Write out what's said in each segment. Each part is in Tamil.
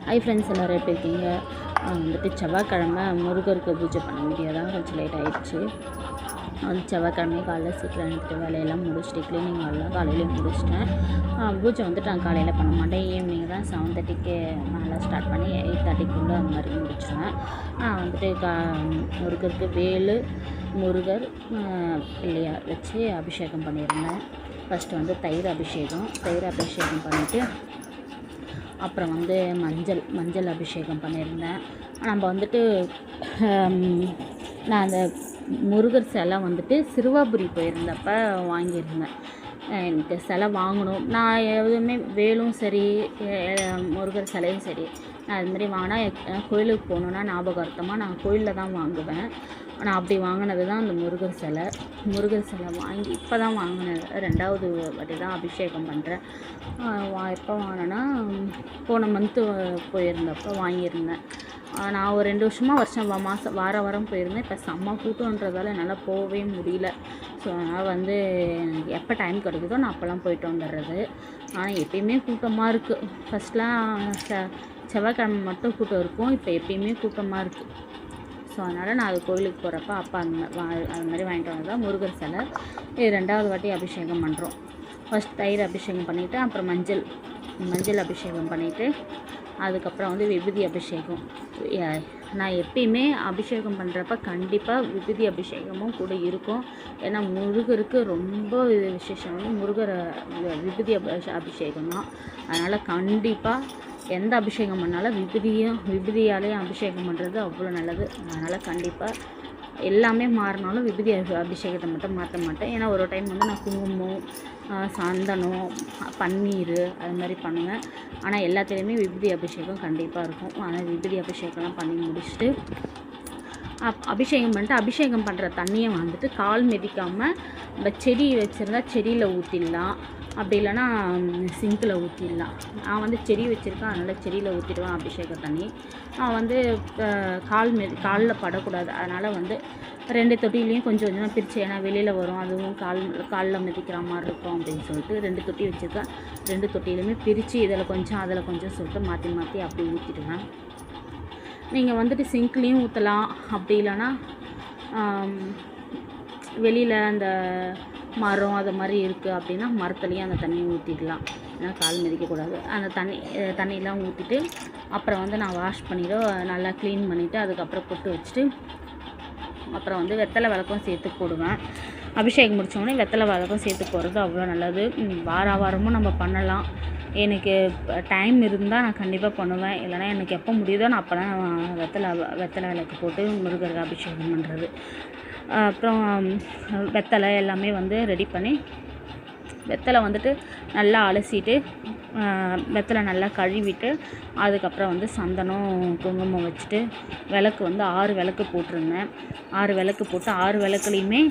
ஹாய் ஃப்ரெண்ட்ஸ், எல்லோரும் எப்படி இருக்கீங்க? வந்துட்டு செவ்வாய்க்கிழமை முருகருக்கு பூஜை பண்ண வீடியோ தான் கொஞ்சம் லேட் ஆகிடுச்சு. செவ்வாய்க்கிழமை காலையில் சீக்கிரம் எடுத்துகிட்டு வேலையெல்லாம் முடிச்சுட்டு க்ளீனிங் எல்லாம் காலையிலேயே முடிச்சிட்டேன். பூஜை வந்துட்டு நான் காலையில் பண்ண மாட்டேன். ஈவினிங் தான் 7:30க்கு மேலே ஸ்டார்ட் பண்ணி 8:30க்குள்ளே அந்த மாதிரி முடிச்சுவேன். நான் வந்துட்டு முருகருக்கு வேலு முருகர் பிள்ளையார் வச்சு அபிஷேகம் பண்ணியிருந்தேன். ஃபஸ்ட்டு வந்து தயிர் அபிஷேகம் பண்ணிவிட்டு அப்புறம் வந்து மஞ்சள் அபிஷேகம் பண்ணியிருந்தேன். நம்ம வந்துட்டு நான் அந்த முருகர் சிலை வந்துட்டு சிறுவாபுரி போயிருந்தப்போ வாங்கியிருந்தேன். எனக்கு சிலை வாங்கணும். நான் எதுவுமே வேலும் சரி முருகர் சிலையும் சரி நான் அது மாதிரி வாங்கினா கோயிலுக்கு போகணுன்னா ஞாபகார்த்தமாக நான் கோயிலில் தான் வாங்குவேன். நான் அப்படி வாங்கினது தான் அந்த முருகர் சிலை வாங்கி இப்போ தான் வாங்கினது. 2வது வாட்டி தான் அபிஷேகம் பண்ணுறேன். எப்போ வாங்கினேன்னா போன மந்த்து போயிருந்தப்போ வாங்கியிருந்தேன். நான் ஒரு 2 வருஷமாக வாரம் போயிருந்தேன். இப்போ செம்ம கூட்டன்றதால என்னால் போகவே முடியல. ஸோ அதனால் வந்து எனக்கு எப்போ டைம் கிடைக்குதோ நான் அப்போல்லாம் போயிட்டு வந்துடுறது. ஆனால் எப்பயுமே கூட்டமாக இருக்குது. ஃபஸ்ட்லாம் செவ்வாய்க்கிழமை மட்டும் கூட்டம் இருக்கும். இப்போ எப்பயுமே கூட்டமாக இருக்குது. ஸோ அதனால் நான் அது கோயிலுக்கு போகிறப்ப அப்பா அது மாதிரி வாங்கிட்டு வந்தது தான் முருகர் சிலை. இது 2வது வாட்டி அபிஷேகம் பண்ணுறோம். ஃபஸ்ட் தயிர் அபிஷேகம் பண்ணிவிட்டு அப்புறம் மஞ்சள் அபிஷேகம் பண்ணிவிட்டு அதுக்கப்புறம் வந்து விபூதி அபிஷேகம். நான் எப்பயுமே அபிஷேகம் பண்ணுறப்ப கண்டிப்பாக விபூதி அபிஷேகமும் கூட இருக்கும். ஏன்னா முருகருக்கு ரொம்ப விசேஷம் வந்து முருகர் விபூதி அபிஷேகம் தான். அதனால் கண்டிப்பாக எந்த அபிஷேகம் பண்ணாலும் விபூதியாலேயும் அபிஷேகம் பண்ணுறது அவ்வளோ நல்லது. அதனால் கண்டிப்பாக எல்லாமே மாறினாலும் விபூதி அபிஷேகத்தை மட்டும் மாற்ற மாட்டேன். ஏன்னா ஒரு டைம் வந்து நான் குங்குமம், சந்தனம், பன்னீர் அது மாதிரி பண்ணுவேன். ஆனால் எல்லாத்துலேயுமே விபூதி அபிஷேகம் கண்டிப்பாக இருக்கும். ஆனால் விபூதி அபிஷேகம்லாம் பண்ணி முடிச்சுட்டு அபிஷேகம் பண்ணுற தண்ணியை வந்துட்டு கால் மிதிக்காமல் நம்ம செடி வச்சுருந்தா செடியில் ஊற்றிடலாம். அப்படி இல்லைன்னா சிங்கில் ஊற்றிடலாம். நான் வந்து செடி வச்சுருக்கேன், அதனால் செடியில் ஊற்றிடுவேன் அபிஷேக தண்ணி. நான் வந்து காலில் படக்கூடாது. அதனால் வந்து 2 தொட்டிலையும் கொஞ்சம் கொஞ்சமாக பிரித்து, ஏன்னா வெளியில் வரும், அதுவும் காலில் மிதிக்கிற மாதிரி இருக்கும் அப்படின்னு சொல்லிட்டு 2 தொட்டி வச்சுருக்கேன். 2 தொட்டிலையுமே பிரித்து இதில் கொஞ்சம் அதில் கொஞ்சம் சொல்லிட்டு மாற்றி அப்படி ஊற்றிடுவேன். நீங்கள் வந்துட்டு சிங்க்லேயும் ஊற்றலாம். அப்படி இல்லைன்னா வெளியில் அந்த மரம் அது மாதிரி இருக்குது அப்படின்னா மரத்துலேயும் அந்த தண்ணியை ஊற்றிடலாம். ஏன்னா கால் மிதிக்கக்கூடாது. அந்த தண்ணியெலாம் ஊற்றிட்டு அப்புறம் வந்து நான் வாஷ் பண்ணிவிட்டு நல்லா க்ளீன் பண்ணிவிட்டு அதுக்கப்புறம் பொட்டு வச்சுட்டு அப்புறம் வந்து வெத்தலை விளக்கும் சேர்த்து போடுவேன். அபிஷேகம் முடித்தோடனே வெத்தலை விளக்கும் சேர்த்து போடுறது அவ்வளோ நல்லது. வாரமும் நம்ம பண்ணலாம். எனக்கு டைம் இருந்தால் நான் கண்டிப்பாக பண்ணுவேன். இல்லைனா எனக்கு எப்போ முடியுதோ நான் அப்போ தான் வெத்தலை விளக்கு போட்டு முருகருக்கு அபிஷேகம் பண்ணுறது. அப்புறம் வெத்தலை எல்லாமே வந்து ரெடி பண்ணி வெத்தலை வந்துட்டு நல்லா அலசிட்டு வெத்தலை நல்லா கழுவிட்டு அதுக்கப்புறம் வந்து சந்தனம் குங்குமம் வச்சுட்டு விளக்கு வந்து 6 விளக்கு போட்டிருந்தேன். 6 விளக்கு போட்டு 6 விளக்குலேயுமே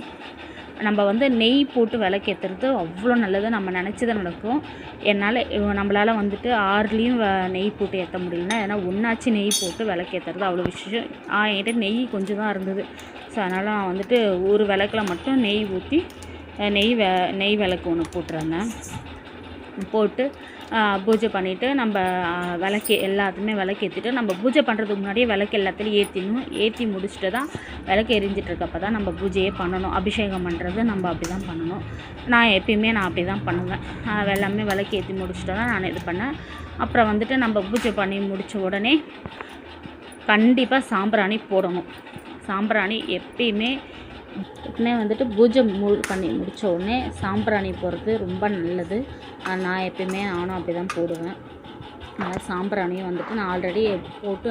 நம்ம வந்து நெய் போட்டு விளக்கேற்றுறது அவ்வளோ நல்லது. நம்ம நினச்சது நடக்கும். நம்மளால் வந்துட்டு 6லேயும் நெய் போட்டு ஏற்ற முடியலன்னா ஏன்னா ஒன்றாச்சு நெய் போட்டு விளக்கேற்றுறது அவ்வளோ விஷயம். என்கிட்ட நெய் கொஞ்சம் தான் இருந்தது. ஸோ அதனால் நான் வந்துட்டு ஒரு விளக்கில் மட்டும் நெய் ஊற்றி நெய் விளக்கு ஒன்று போட்டுருந்தேன். போட்டு பூஜை பண்ணிவிட்டு நம்ம எல்லாத்தையுமே விளக்கேற்றிட்டு நம்ம பூஜை பண்ணுறதுக்கு முன்னாடியே விளக்கு எல்லாத்துலேயும் ஏற்றி முடிச்சுட்டு தான் விளக்கு எரிஞ்சிட்ருக்கப்போ தான் நம்ம பூஜையே பண்ணணும். அபிஷேகம் பண்ணுறது நம்ம அப்படி தான் பண்ணணும். நான் எப்பயுமே அப்படி தான் பண்ணுவேன். எல்லாமே விளக்கு ஏற்றி முடிச்சுட்டு தான் நான் இது பண்ணேன். அப்புறம் வந்துட்டு நம்ம பூஜை பண்ணி முடித்த உடனே கண்டிப்பாக சாம்பிராணி போடணும். சாம்பிராணி எப்பயுமே வந்துட்டு பூஜை பண்ணி முடித்த உடனே சாம்பிராணி போடுறது ரொம்ப நல்லது. நான் எப்பயுமே நானும் அப்படி தான் போடுவேன். அதனால் சாம்பிராணியும் வந்துட்டு நான் ஆல்ரெடி போட்டு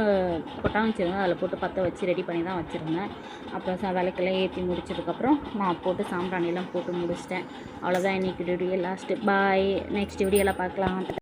கொட்டாங்க வச்சுருந்தேன். அதில் போட்டு பற்ற வச்சு ரெடி பண்ணி தான் வச்சுருந்தேன். அப்புறம் விளக்கெல்லாம் ஏற்றி முடிச்சதுக்கப்புறம் நான் போட்டு சாம்பிராணியெல்லாம் போட்டு முடிச்சிட்டேன். அவ்வளோதான் இன்றைக்கி வீடியோ லாஸ்ட்டு. பாய். நெக்ஸ்ட் வீடியோவில் பார்க்கலாம்.